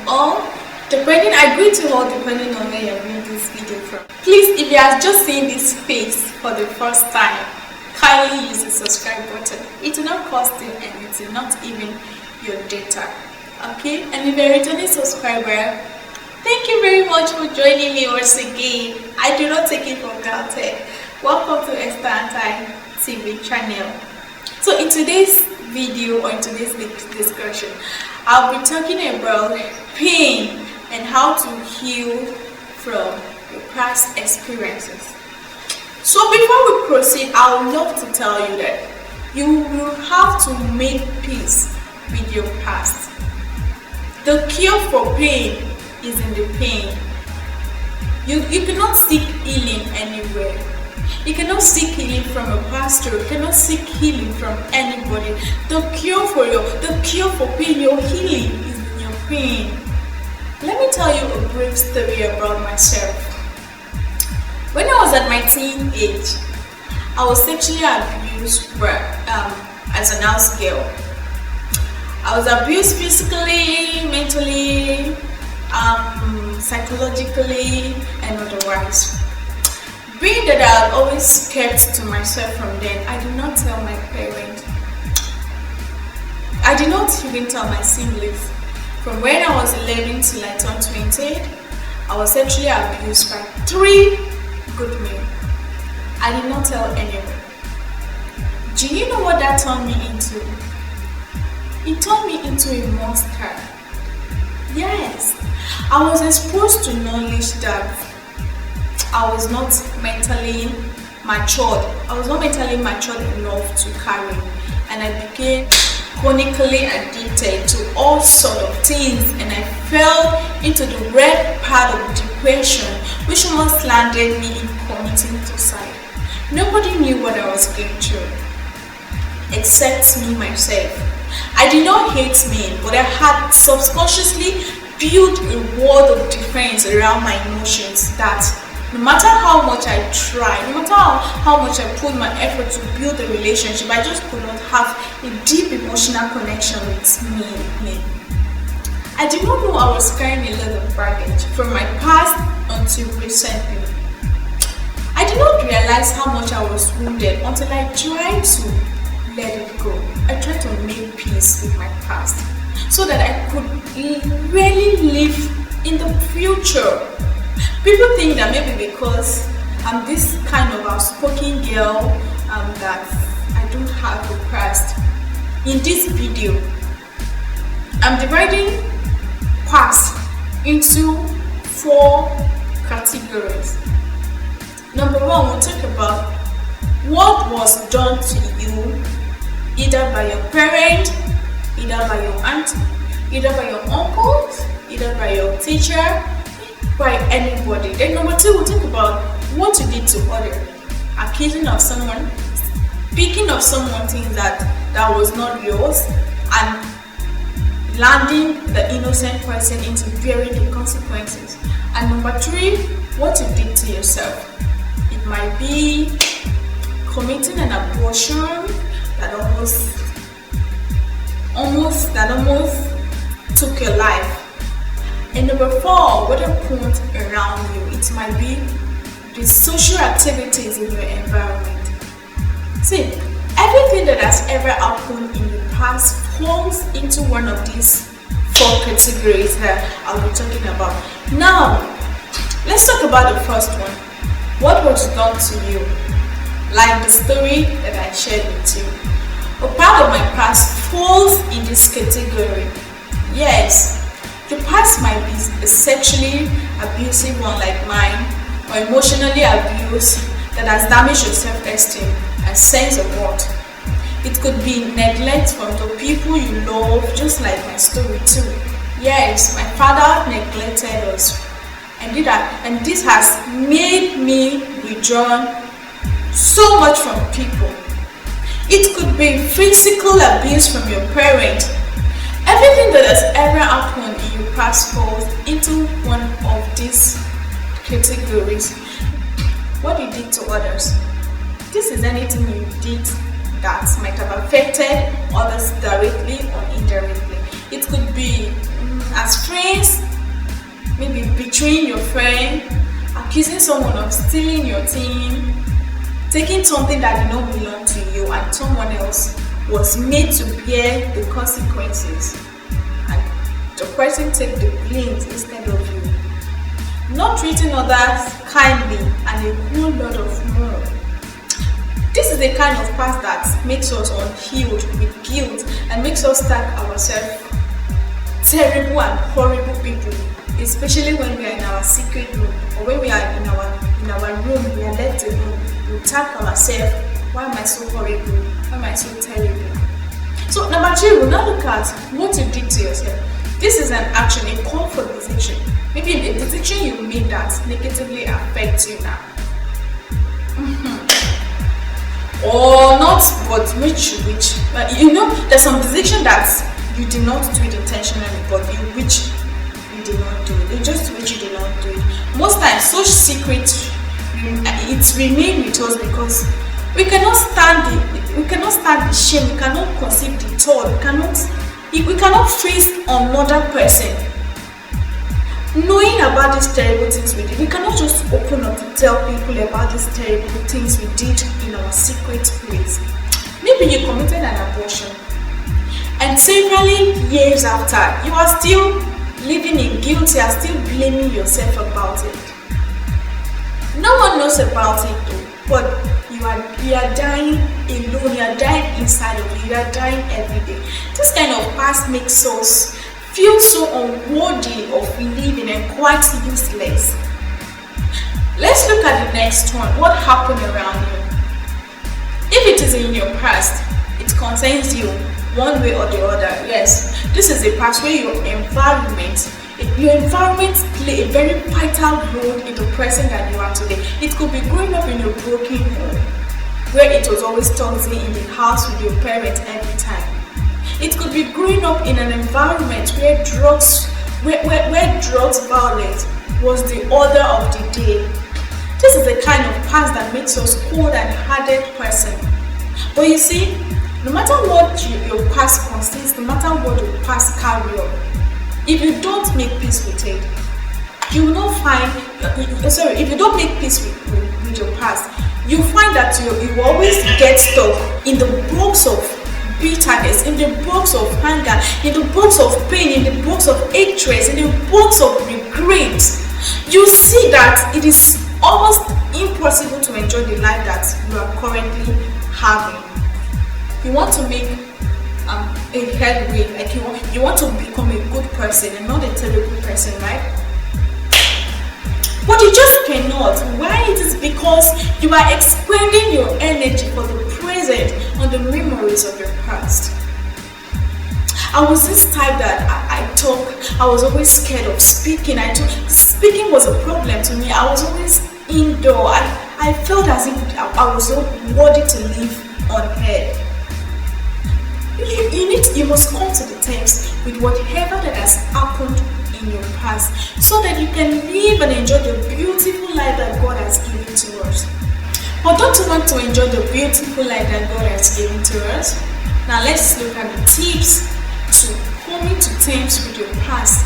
all, I greet you all depending on where you're viewing this video from. Please, if you are just seeing this face for the first time, kindly use the subscribe button. It will not cost you anything, not even your data. Okay? And if you're a returning subscriber, thank you very much for joining me once again. I do not take it for granted. Welcome to Esther Anti TV channel. So in today's video or in today's discussion, I'll be talking about pain and how to heal from your past experiences. So before we proceed, I would love to tell you that you will have to make peace with your past. The cure for pain is in the pain. You cannot seek healing anywhere. You cannot seek healing from a pastor. You cannot seek healing from anybody. The cure for pain, your healing is in your pain. Let me tell you a brief story about myself. When I was at my teen age, I was sexually abused as an house girl. I was abused physically, mentally, psychologically, and otherwise. Being that I had always kept to myself from then, I did not tell my parents. I did not even tell my siblings. From when I was 11 till I turned 20, I was sexually abused by 3 good men. I did not tell anyone. Do you know what that turned me into? It turned me into a monster. Yes, I was exposed to knowledge that I was not mentally matured. I was not mentally matured enough to carry, and I became chronically addicted to all sorts of things, and I fell into the red part of depression, which almost landed me in committing suicide. Nobody knew what I was going through except me myself. I did not hate men, but I had subconsciously built a wall of defense around my emotions that no matter how much I tried, no matter how much I put my effort to build a relationship, I just could not have a deep emotional connection with me. I did not know I was carrying a lot of baggage from my past until recently. I did not realize how much I was wounded until I tried to let it go. I tried to make peace with my past so that I could really live in the future. People think that maybe because I'm this kind of outspoken girl that I don't have a past. In this video, I'm dividing past into 4 categories. Number 1, we'll talk about what was done to you either by your parent, either by your aunt, either by your uncle, either by your teacher, by anybody. Then number 2, we'll talk about what you did to others. Accusing of someone, speaking of someone things that was not yours, and landing the innocent person into bearing the consequences. And number 3, what you did to yourself. It might be committing an abortion that almost took your life. And number 4, what happened around you. It might be the social activities in your environment. See, everything that has ever happened in the past falls into one of these 4 categories that I'll be talking about. Now, let's talk about the first one. What was done to you? Like the story that I shared with you. A part of my past falls in this category. Yes. The past might be a sexually abusive one like mine, or emotionally abused that has damaged your self-esteem and sense of worth. It could be neglect from the people you love, just like my story too. Yes, my father neglected us, and this has made me withdrawn so much from people. It could be physical abuse from your parent. Everything that has ever happened in your past falls into one of these categories. What you did to others. This is anything you did that might have affected others directly or indirectly. It could be as friends, maybe betraying your friend, accusing someone of stealing your thing, taking something that did not belong to you and someone else was made to bear the consequences, and the person take the blame instead of you. Not treating others kindly and a whole lot of more. This is the kind of past that makes us unhealed with guilt and makes us tag ourselves terrible and horrible people, especially when we are in our secret room or when we are in our room, we are left alone. We tag ourselves, why am I so horrible? Why am I so terrible? So number 3, we'll now look at what you did to yourself. This is an action, a call for decision. Maybe a decision you made that negatively affects you now. Or not, but which. But there's some decision that you did not do it intentionally, but which you did not do it. It's just which you did not do it. Most times, such secrets it remains with us because we cannot stand the shame. We cannot conceive the thought. We cannot face another person knowing about these terrible things we did. We cannot just open up to tell people about these terrible things we did in our secret place. Maybe you committed an abortion, and several years after, you are still living in guilt. You are still blaming yourself about it. No one knows about it though, but you are dying alone. You are dying inside of you. You are dying every day. This kind of past makes us feel so unworthy of living and quite useless. Let's look at the next one. What happened around you? If it is in your past, it concerns you one way or the other. Yes, this is a past where your environment play a very vital role in the person that you are today. It could be growing up in a broken home where it was always toxic in the house with your parents every time. It could be growing up in an environment where drugs violence was the order of the day. This is the kind of past that makes us cold and hardened person. But you see, no matter what your past consists, no matter what your past carry on, if you don't make peace with it, you will not find. If you don't make peace with your past, you find that you always get stuck in the box of bitterness, in the box of anger, in the box of pain, in the box of hatred, in the box of regret. You see that it is almost impossible to enjoy the life that you are currently having. You want to make a headway, like you want to become a good person and not a terrible person, right? But you just cannot. Why? It is because you are expending your energy for the present on the memories of your past. I was this type that I was always scared of speaking. Speaking was a problem to me. I was always indoor. I felt as if I was so worthy to live on earth. You must come to the terms with whatever that has happened in your past so that you can live and enjoy the beautiful life that God has given to us. But don't you want to enjoy the beautiful life that God has given to us? Now let's look at the tips to coming to terms with your past.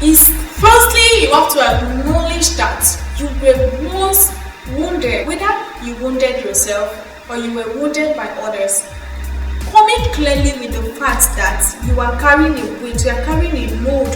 Firstly, you have to acknowledge that you were once wounded, whether you wounded yourself or you were wounded by others. Comment clearly with the fact that you are carrying a weight, you are carrying a load.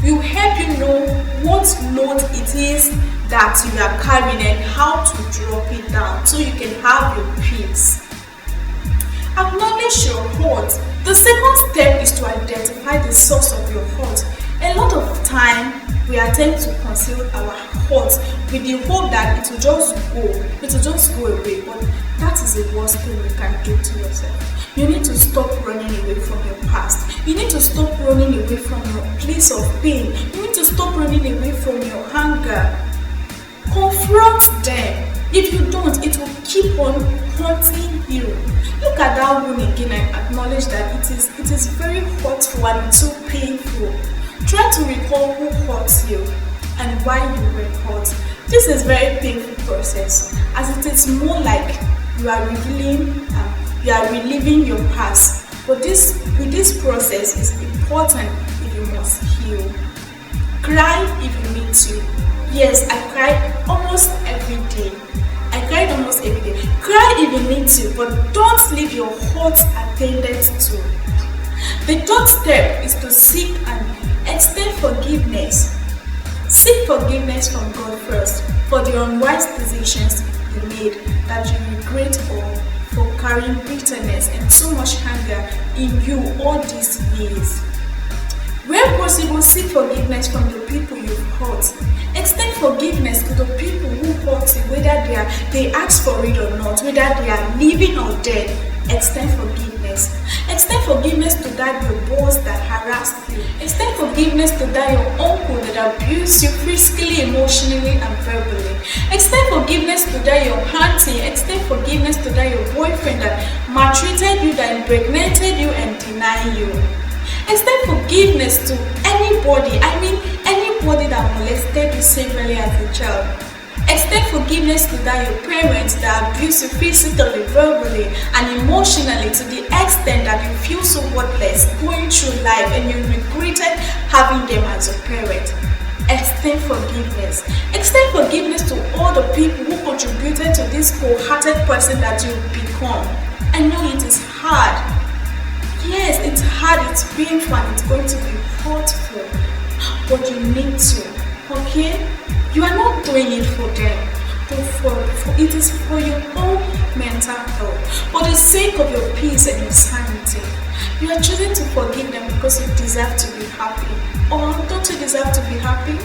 Will help you know what load it is that you are carrying and how to drop it down so you can have your peace. Acknowledge your hurt. The second step is to identify the source of your hurt. A lot of time we attempt to conceal our hurt with the hope that it will just go away, but that is the worst thing you can do to yourself. You need to stop running away from your past. You need to stop running away from your place of pain. You need to stop running away from your anger. Confront them. If you don't, it will keep on haunting you. Look at that wound again and acknowledge that it is very hurtful and so painful. Try to recall who hurt you and why you were hurt. This is a very painful process, as it is more like you are reliving your past. But with this process, it's important if you must heal. Cry if you need to. Yes, I cry almost every day. I cried almost every day. Cry if you need to, but don't leave your heart attended to. The third step is to seek and extend forgiveness. Seek forgiveness from God first for the unwise decisions you made that you regret, or for carrying bitterness and so much anger in you all these years. Where possible, seek forgiveness from the people you've hurt. Extend forgiveness to the people who hurt you, whether they ask for it or not, whether they are living or dead. Extend forgiveness. Extend forgiveness to that your boss that harassed you. Extend forgiveness to that your uncle that abused you physically, emotionally, and verbally. Extend forgiveness to that your auntie. Extend forgiveness to that your boyfriend that maltreated you, that impregnated you and denied you. Extend forgiveness to anybody that molested you sexually as a child. Extend forgiveness to that your parents that abuse you physically, verbally, and emotionally, to the extent that you feel so worthless going through life and you regretted having them as a parent. Extend forgiveness. Extend forgiveness to all the people who contributed to this wholehearted person that you've become. I know it is hard. Yes, it's hard, it's painful, and it's going to be hurtful, but you need to, okay? You are not doing it for them, but it is for your own mental health, for the sake of your peace and your sanity. You are choosing to forgive them because you deserve to be happy. Or don't you deserve to be happy?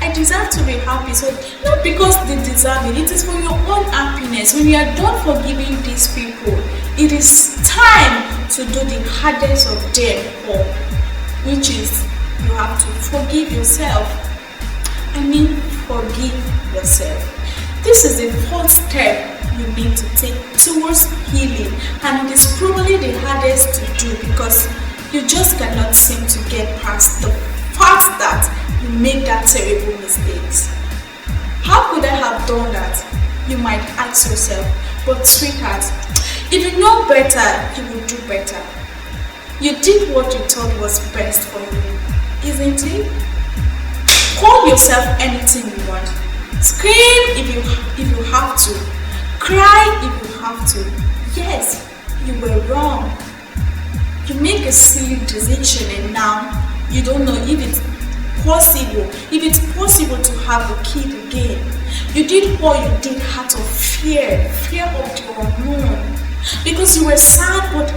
I deserve to be happy, so not because they deserve it, it is for your own happiness. When you are done forgiving these people, it is time to do the hardest of them all, which is you have to forgive yourself. Forgive yourself. This is the fourth step you need to take towards healing, and it is probably the hardest to do because you just cannot seem to get past the fact that you made that terrible mistakes. How could I have done that? You might ask yourself, but sweetheart, if you know better, you will do better. You did what you thought was best for you, isn't it? Call yourself anything you want. Scream if you have to. Cry if you have to. Yes, you were wrong. You make a silly decision and now you don't know if it's possible to have a kid again. You did what you did out of fear of the unknown. Because you were sad, but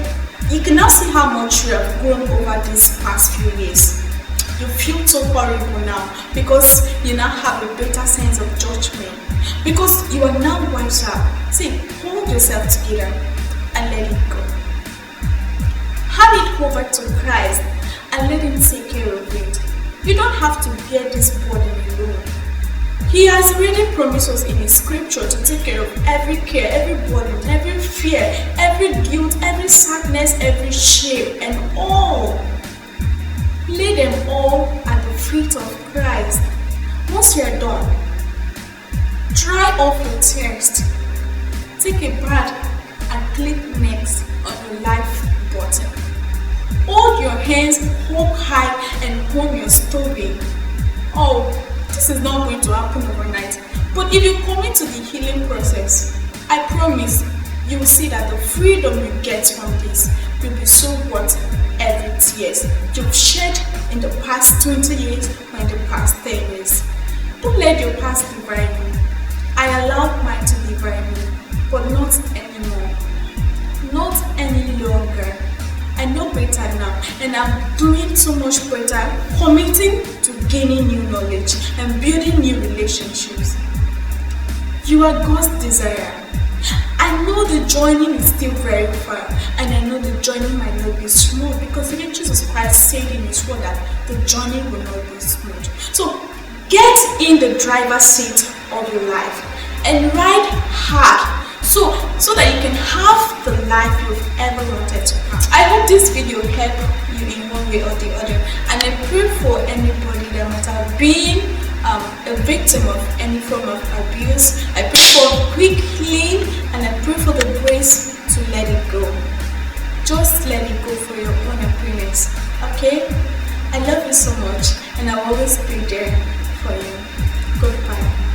you can now see how much you have grown over these past few years. You feel so horrible now because you now have a better sense of judgment. Because you are now wiser. See, hold yourself together and let it go. Hand it over to Christ and let Him take care of it. You don't have to bear this burden alone. He has already promised us in His scripture to take care of every care, every burden, every fear, every guilt, every sadness, every shame, and all. Lay them all at the feet of Christ. Once you are done, dry off your tears, take a bath, and click next on your life button. Hold your hands up high and hone your story. Oh, this is not going to happen overnight. But if you commit to the healing process, I promise you will see that the freedom you get from this will be so worth every tears you've shed in the past 20 years or in the past 10 years. Don't let your past divide you. I allowed mine to divide me, but not anymore. Not any longer. I know better now, and I'm doing so much better, committing to gaining new knowledge and building new relationships. You are God's desire. I know the journey is still very far, and I know the journey might not be smooth because even Jesus Christ said in His word that the journey will not be smooth. So get in the driver's seat of your life and ride hard so that you can have the life you've ever wanted to have. I hope this video helped you in one way or the other, and I pray for anybody that might have been a victim of any form of abuse. I pray for quick healing, and I pray for the grace to let it go. Just let it go for your own happiness, okay? I love you so much and I'll always be there for you. Goodbye.